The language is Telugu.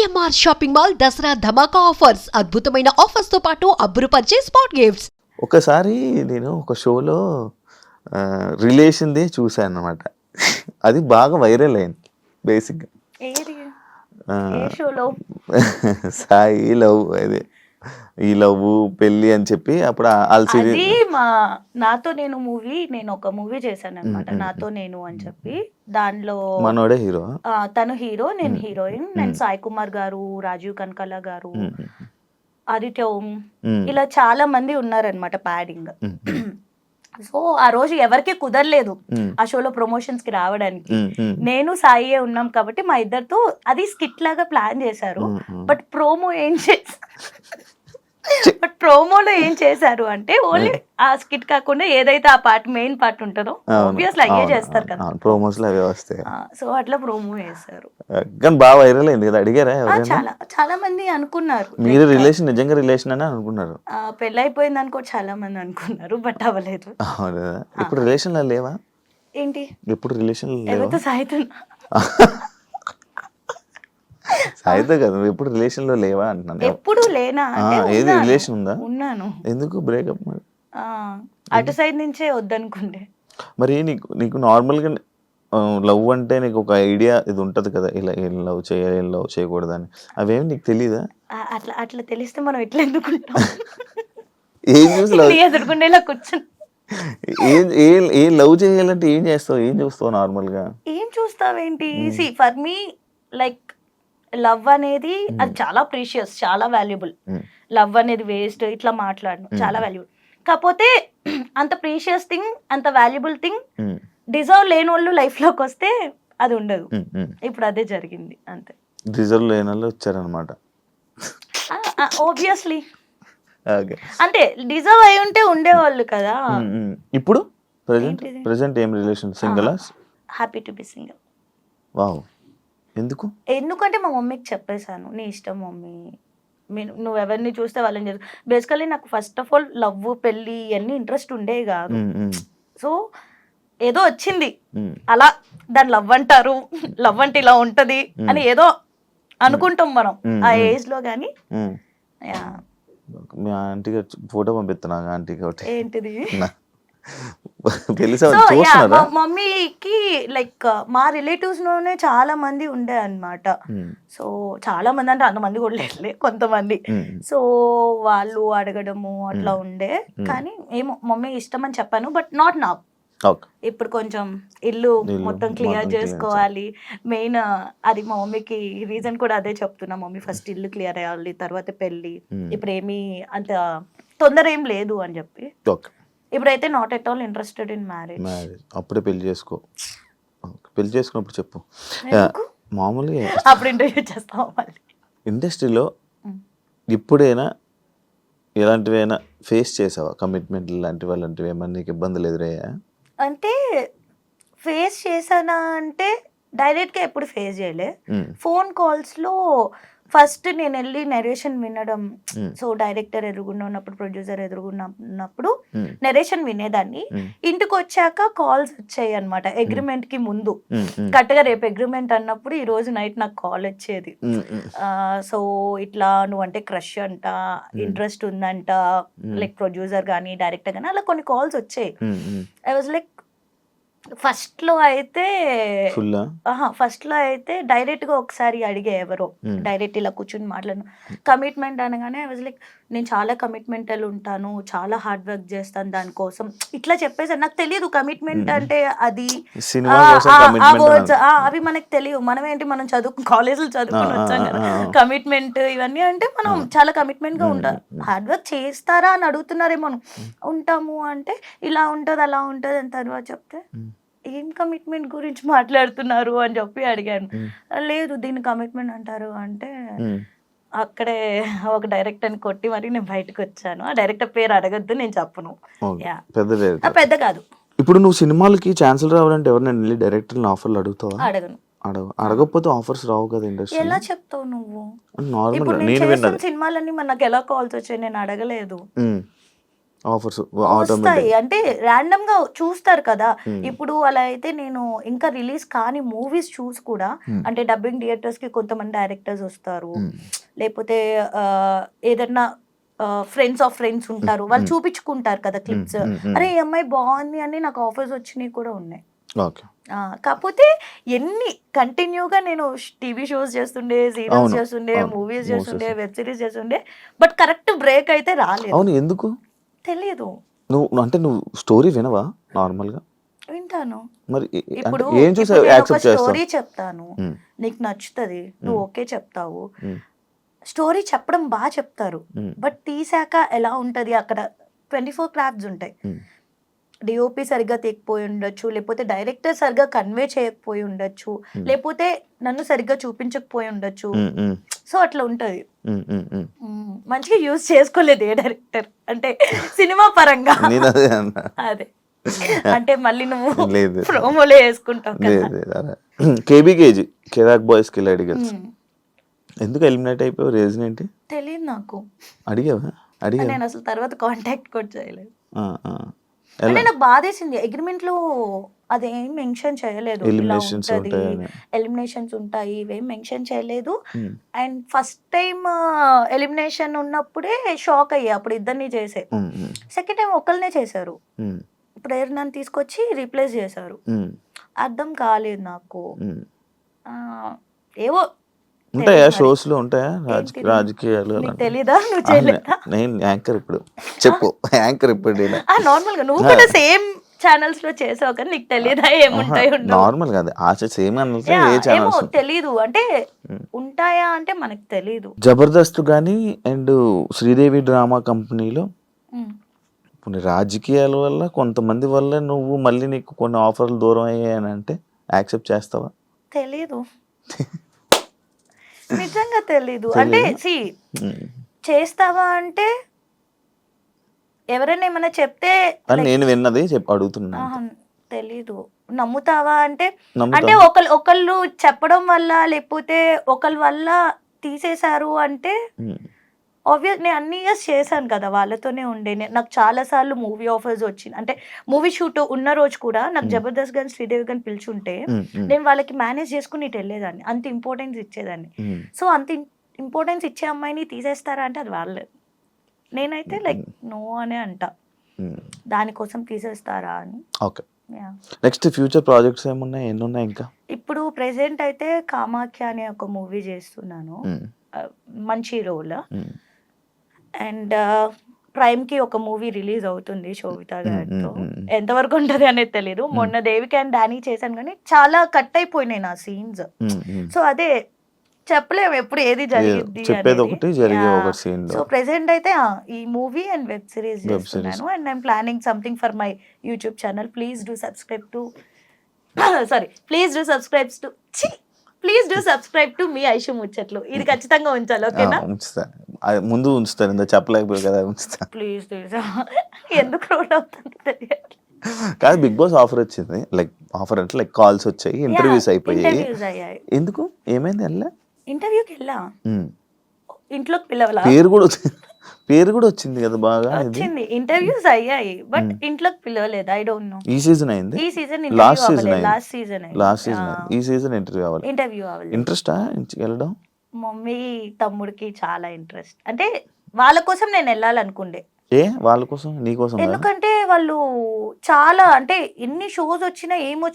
సిఎంఆర్ షాపింగ్ మాల్ దసరా ధమాకా ఆఫర్స్ అద్భుతమైన ఆఫర్స్ తో పాటు అబ్బురుపరిచే స్పాట్ గిఫ్ట్స్. ఒకసారి నేను ఒక షోలో రిలేషన్దే చూశాను అన్నమాట. అది బాగా వైరల్ అయింది బేసిక్గా. ఏది ఏ షోలో? సాయి లవ్, అదే ఈ లవ్ పెళ్ళి అని చెప్పి అప్పుడు అది మా నాతో నేను మూవీ, నేను ఒక మూవీ చేశాను అనమాట, నాతో నేను అని చెప్పి. దానిలో మనోడే హీరో, తను హీరో, నేను హీరోయిన్. నేను సాయి కుమార్ గారు, రాజీవ్ కనకాల గారు, ఆదిత్య ఓం, ఇలా చాలా మంది ఉన్నారనమాట ప్యాడింగ్. సో ఆ రోజు ఎవరికి కుదరలేదు ఆ షోలో ప్రమోషన్స్ కి రావడానికి. నేను సాయియే ఉన్నాం కాబట్టి మా ఇద్దరితో అది స్కిట్ లాగా ప్లాన్ చేశారు. బట్ ప్రోమోలో ఏం చేశారు అంటే ఓన్లీ ఆ స్కిట్ కాకుండా ఏదైతే ఆ పార్ట్ మెయిన్ పార్ట్ ఉంటుందో ఆబ్వియస్లీ అయ్యే చేస్తారు కదా, ప్రోమోస్ లో అవే వస్తాయి. సో అట్లా ప్రోమో చేశారు. కానీ బాగా వైరల్ అయింది కదా. అడిగారా చాలా చాలా మంది అనుకున్నారు మీరు రిలేషన్ నిజంగా రిలేషన్ అని అనుకున్నారు? పెళ్ళైపోయింది అనుకో చాలా మంది అనుకున్నారు, బట్ అవ్వలేదు. ఇప్పుడు రిలేషన్ లో లేవా? ఏంటి ఎప్పుడు రిలేషన్ ఎవరితో సాయితున్నా? సాయితో కదా, ఎప్పుడు రిలేషన్ లో లేవా అంటున్నాను. ఎప్పుడు లేనా? ఏది రిలేషన్ ఉందా? ఉన్నాను. ఎందుకు బ్రేకప్ మరి? అటు సైడ్ నుంచే వద్దనుకుంటే. మరి నీకు నార్మల్ గా లవ్ అంటే నీకు ఒక ఐడియా ఇది ఉంటది కదా, ఇలా ఏం లవ్ చేయాలి ఏం లవ్ చేయకూడదని, అవేమి నీకు తెలీదా? అట్లా అట్లా తెలిస్తే మనం ఎట్లా ఎందుకుంటాం? ఏం చూసి లవ్ ఎదుర్కొండేలా కూర్చుని ఏం లవ్ చేయాలంటే ఏం చేస్తావు, ఏం చూస్తావు నార్మల్ గా? ఏం చూస్తావేంటి? See for me like love అనేది అది చాలా ప్రీషియస్, చాలా వాల్యుబుల్. లవ్ అనేది వేస్ట్ ఇట్లా మాట్లాడను, చాలా వాల్యుబుల్. కాకపోతే అంత ప్రీషియస్ థింగ్, అంత వాల్యుబుల్ థింగ్ డిజర్వ్ లేని వాళ్ళు లైఫ్ లోకి వస్తే అది ఉండదు. ఇప్పుడు అదే జరిగింది అంతే. డిజర్వ్ లేని వాళ్ళు వచ్చారనమాట. ఆబ్వియస్లీ అంటే డిజర్వ్ అయి ఉంటే ఉండేవాళ్ళు కదా. ఇప్పుడు ప్రెజెంట్ ఏం relation? Single? Happy to be single. Wow. ఎందుకంటే మా మమ్మీకి చెప్పేశాను, నీ ఇష్టం మమ్మీ, నువ్వు ఎవరిని చూస్తే వాళ్ళని చేసు. బేసికలీ నాకు ఫస్ట్ ఆఫ్ ఆల్ లవ్ పెళ్ళి ఇవన్నీ ఇంట్రెస్ట్ ఉండే కాదు. సో ఏదో వచ్చింది అలా, దాన్ని లవ్ అంటారు, లవ్ అంటే ఇలా ఉంటది అని ఏదో అనుకుంటాం మనం ఆ ఏజ్ లో. కానీ మీ ఆంటీకి ఫోటో పంపిస్తున్నా, ఆంటీకి ఒకటి. ఏంటిది? మమ్మీకి లైక్ మా రిలేటివ్స్ లోనే చాలా మంది ఉండే అన్నమాట. సో చాలా మంది అంటే అంతమంది కూడా లేదులే, కొంతమంది. సో వాళ్ళు అడగడము అట్లా ఉండే. కానీ ఏమో మమ్మీ ఇష్టం అని చెప్పాను, బట్ నాట్ నౌ. ఇప్పుడు కొంచెం ఇల్లు మొత్తం క్లియర్ చేసుకోవాలి మెయిన్. అది మా మమ్మీకి రీజన్ కూడా అదే చెప్తున్నా, మమ్మీ ఫస్ట్ ఇల్లు క్లియర్ అయ్యాలి, తర్వాత పెళ్ళి. ఇప్పుడు ఏమీ అంత తొందర ఏం లేదు అని చెప్పి. ఇప్పుడైతే not at all interested in marriage. అప్పుడే పెళ్లి చేసుకో. పెళ్లి చేసుకున్నప్పుడు చెప్పు. మామూలుగా అప్పుడు ఇంటర్వ్యూ చేస్తాం. ఇండస్ట్రీలో ఇప్పుడైనా ఎలాంటివైనా ఫేస్ చేసావా? కమిట్మెంట్ లాంటివి అలాంటివి ఏమన్నా నీకు ఇబ్బందులు ఎదురయ్యా? అంటే ఫేస్ చేశానా అంటే డైరెక్ట్గా ఎప్పుడు ఫేస్ చేయలే. ఫోన్ కాల్స్లో ఫస్ట్ నేను వెళ్ళి నెరేషన్ వినడం. సో డైరెక్టర్ ఎదురుగుండా ఉన్నప్పుడు, ప్రొడ్యూసర్ ఎదురుగున్నప్పుడు నెరేషన్ వినేదాన్ని. ఇంటికి వచ్చాక కాల్స్ వచ్చాయి అనమాట. అగ్రిమెంట్ కి ముందు కరెక్ట్గా రేపు అగ్రిమెంట్ అన్నప్పుడు ఈ రోజు నైట్ నాకు కాల్ వచ్చేది. సో ఇట్లా నువ్వంటే క్రష్ అంట, ఇంట్రెస్ట్ ఉందంట, లైక్ ప్రొడ్యూసర్ కానీ డైరెక్టర్ కానీ అలా కొన్ని కాల్స్ వచ్చాయి. ఐ వాజ్ లైక్ ఫస్ట్ లో అయితే డైరెక్ట్ గా ఒకసారి అడిగే ఎవరో డైరెక్ట్ ఇలా కూర్చుని మాట్లాడను. కమిట్మెంట్ అనగానే ఐ వాజ్ లైక్ నేను చాలా కమిట్మెంటల్ ఉంటాను, చాలా హార్డ్ వర్క్ చేస్తాను దానికోసం ఇట్లా చెప్పేసి. నాకు తెలియదు కమిట్మెంట్ అంటే అది, ఆ వర్డ్స్ అవి మనకు తెలియదు. మనం ఏంటి, మనం కాలేజీలో చదువుకుని వచ్చాం కదా. కమిట్మెంట్ ఇవన్నీ అంటే మనం చాలా కమిట్మెంట్ గా ఉంటాం. హార్డ్ వర్క్ చేస్తారా అని అడుగుతున్నారేమో. ఉంటాము అంటే ఇలా ఉంటది అలా ఉంటది అని తర్వాత చెప్తే ఏం కమిట్మెంట్ గురించి మాట్లాడుతున్నారు అని చెప్పి అడిగాను. లేదు దీన్ని కమిట్మెంట్ అంటారు అంటే అక్కడే ఒక డైరెక్టర్ని కొట్టి మరి నేను బయటకు వచ్చాను. ఆ డైరెక్టర్ పేరు అడగద్దు, నేను చెప్పను. పెద్ద కాదు. ఇప్పుడు నువ్వు సినిమాలకి ఛాన్సులు రావాలంటే ఎవరినైనా డైరెక్టర్ ఆఫర్లు అడుగుతావా? అడగను. అడగకపోతే ఆఫర్స్ రావు కదా ఇండస్ట్రీ. ఎలా చెప్తావు నువ్వు? నార్మల్ సినిమాలన్నీ నాకు ఎలా కాల్స్ వచ్చాయి, నేను అడగలేదు. ఆఫర్స్ వస్తాయి. ఆటోమేటిక్. అంటే ర్యాండమ్ గా చూస్తారు కదా. ఇప్పుడు అలా అయితే నేను ఇంకా రిలీజ్ కాని మూవీస్ చూసి కూడా అంటే డబ్బింగ్ థియేటర్స్ కి కొంతమంది డైరెక్టర్స్ వస్తారు, లేకపోతే ఏదన్నా ఫ్రెండ్స్ ఆఫ్ ఫ్రెండ్స్ ఉంటారు, వాళ్ళు చూపించుకుంటారు కదా క్లిప్స్. అరే ఈ అమ్మాయి బాగుంది అని నాకు ఆఫర్స్ వచ్చినాయి కూడా ఉన్నాయి. ఓకే. కాకపోతే ఎన్ని కంటిన్యూగా నేను టీవీ షోస్ చేస్తుండే, సీరియల్స్ అవును, చేస్తుండే, అవును, మూవీస్ movies చేస్తుండే, వెబ్ సిరీస్ చేస్తుండే, బట్ కరెక్ట్ బ్రేక్ అయితే రాలేదు. అవును, ఎందుకు? తెలియదు. నువ్వు స్టోరీ వినవా నార్మల్ గా? వింటాను. మరి ఇప్పుడు ఏం చూసి ఇప్పుడు నేను ఒక యాక్సెప్ట్ చేస్తావు? స్టోరీ చెప్తాను, నీకు నచ్చుతుంది, నువ్వు ఓకే చెప్తావు. స్టోరీ చెప్పడం బాగా చెప్తారు, బట్ తీసాక ఎలా ఉంటది అక్కడ 24 క్రాఫ్ట్స్ ఉంటాయి. డిఓపి సరిగ్గా తీయకపోయి ఉండొచ్చు, లేకపోతే డైరెక్టర్ సరిగ్గా కన్వే చేయకపోయి ఉండొచ్చు, లేకపోతే నన్ను సరిగ్గా చూపించకపోయి ఉండొచ్చు. సో అట్లా ఉంటది. మంచిగా యూజ్ చేసుకోలేదు ఏ డైరెక్టర్ అంటే సినిమా పరంగా. నేను అదే అన్నా. అదే అంటే మళ్ళీ నువ్వు లేదు. ప్రోమోలో వేసుకుంటావు కదా. లేదు. కేబీకేజీ కిరాక్ బాయ్స్ కిలాడి గర్ల్స్ ఎందుకు ఎలిమినేట్ అయిపోయావు? రీజన్ ఏంటి? తెలియదు నాకు. అడిగావా? నేను అసలు తర్వాత కాంటాక్ట్ కూడా చేయలేదు. ఎలా? అంటే నాకు బాధేసింది, అగ్రిమెంట్ లో అదేం మెన్షన్ చేయలేదు, ఇలా Eliminations ఉంటది, ఉంటాయని. ఎలిమినేషన్స్ ఉంటాయి, ఇవేం మెన్షన్ చేయలేదు. అండ్ ఫస్ట్ టైం ఎలిమినేషన్ ఉన్నప్పుడే షాక్ అయ్యా, అప్పుడు ఇద్దరిని చేసే. సెకండ్ టైం ఒకళ్ళనే చేశారు, ఇప్పుడు నన్ను తీసుకొచ్చి రీప్లేస్ చేశారు. అర్థం కాలేదు నాకు. ఏవో ఉంటాయా షోస్ లో? ఉంటాయా రాజకీయాలు? నీకు తెలీదా? నువ్వు చేయలేదా? నేను యాంకర్ ఇప్పుడు. చెప్పు యాంకర్ ఇప్పుడు. నార్మల్ గా నువ్వు కూడా సేమ్ ఛానల్స్ లో చేసావు కానీ నీకు తెలియదా ఏముంటాయి? నార్మల్ కాదు, ఆశ సేమ్ అన్నట్టు ఏ ఏమో ఛానల్స్ తెలీదు, అంటే ఉంటాయా అంటే మనకు తెలీదు. జబర్దస్త్ కానీ అండ్ శ్రీదేవి డ్రామా కంపెనీలో కొన్ని రాజకీయాల వల్ల కొంతమంది వల్ల నువ్వు మళ్ళీ నీకు కొన్ని ఆఫర్లు దూరం అయ్యాయని అంటే యాక్సెప్ట్ చేస్తావా? తెలీదు, నిజంగా తెలీదు. అంటే చేస్తావా అంటే ఎవరైనా ఏమైనా చెప్తే నేను విన్నది అడుగుతున్నా. తెలీదు. నమ్ముతావా అంటే నమ్ముతా. ఒకళ్ళు చెప్పడం వల్ల లేకపోతే ఒకళ్ళ వల్ల తీసేశారు అంటే ఆబ్వియస్ నేను అన్ని ఇయర్స్ చేశాను కదా, వాళ్ళతోనే ఉండే. నాకు చాలా సార్లు మూవీ ఆఫర్స్ వచ్చింది, అంటే మూవీ షూట్ ఉన్న రోజు కూడా నాకు జబర్దస్త్ గాని శ్రీదేవి గాని పిలిచుంటే నేను వాళ్ళకి మేనేజ్ చేసుకుని ఇటు వెళ్ళేదాన్ని, అంత ఇంపార్టెన్స్ ఇచ్చేదాన్ని. సో అంత ఇంపార్టెన్స్ ఇచ్చే అమ్మాయిని తీసేస్తారా అంటే అది వాళ్ళే. నేనైతే లైక్ నో అనే అంట, దానికోసం తీసేస్తారా అని. ఓకే. నెక్స్ట్ ఫ్యూచర్ ప్రాజెక్ట్స్ ఏమున్నాయి? ఎన్ని ఉన్నాయి ఇంకా? ఇప్పుడు ప్రెసెంట్ అయితే కామాఖ్య అనే ఒక మూవీ చేస్తున్నాను, మంచి రోల్. అండ్ ప్రైమ్ కి ఒక మూవీ రిలీజ్ అవుతుంది శోభితా గారితో, ఎంతవరకు ఉంటది అనేది తెలియదు. మొన్న దేవిక అండ్ డానీ చేశాను కానీ చాలా కట్ అయిపోయినాయి నా సీన్స్. సో అదే చెప్పలేము ఎప్పుడు ఏది జరిగింది. సో ప్రెసెంట్ అయితే ఈ మూవీ అండ్ వెబ్ సిరీస్ చేస్తున్నాను. And I'm planning something for my YouTube channel. Please do subscribe to me Aishu Muchatlu. ఇది ఖచ్చితంగా ఉంచాలి, ఓకేనా? ముందు ఉంచుతాను, చెప్పలేకపోయి కదా, ఉంచుతా. ప్లీజ్ ఎందుకు రోడ్ అవుతుంది కాదు, బిగ్ బాస్ ఆఫర్ వచ్చింది, లైక్ ఆఫర్ అంటే లైక్ కాల్స్ వచ్చాయి, ఇంటర్వ్యూస్ అయిపోయాయి. ఎందుకు? ఏమైంది? వెళ్ళా ఇంటర్వ్యూకి వెళ్ళా, ఇంట్లోకి పిలవలా, పేరు కూడా వచ్చింది కదా బాగా, వచ్చింది, ఇంటర్వ్యూస్ అయ్యాయి, బట్ ఇంట్లోకి పిలవలేదు. I don't know. ఈ సీజన్ అయింది, ఈ సీజన్ లాస్ట్ సీజన్ ఈ సీజన్ ఇంటర్వ్యూ అవ్వాలి. ఇంట్రెస్టా వెళ్ళడం? మమ్మీ తమ్ముడికి చాలా ఇంట్రెస్ట్, అంటే వాళ్ళ కోసం నేను వెళ్ళాలనుకుండే. వాళ్ళ కోసం? నీ కోసం? ఎందుకంటే వాళ్ళు చాలా, అంటే ఎన్ని షోస్ వచ్చినా ఏమొచ్చినా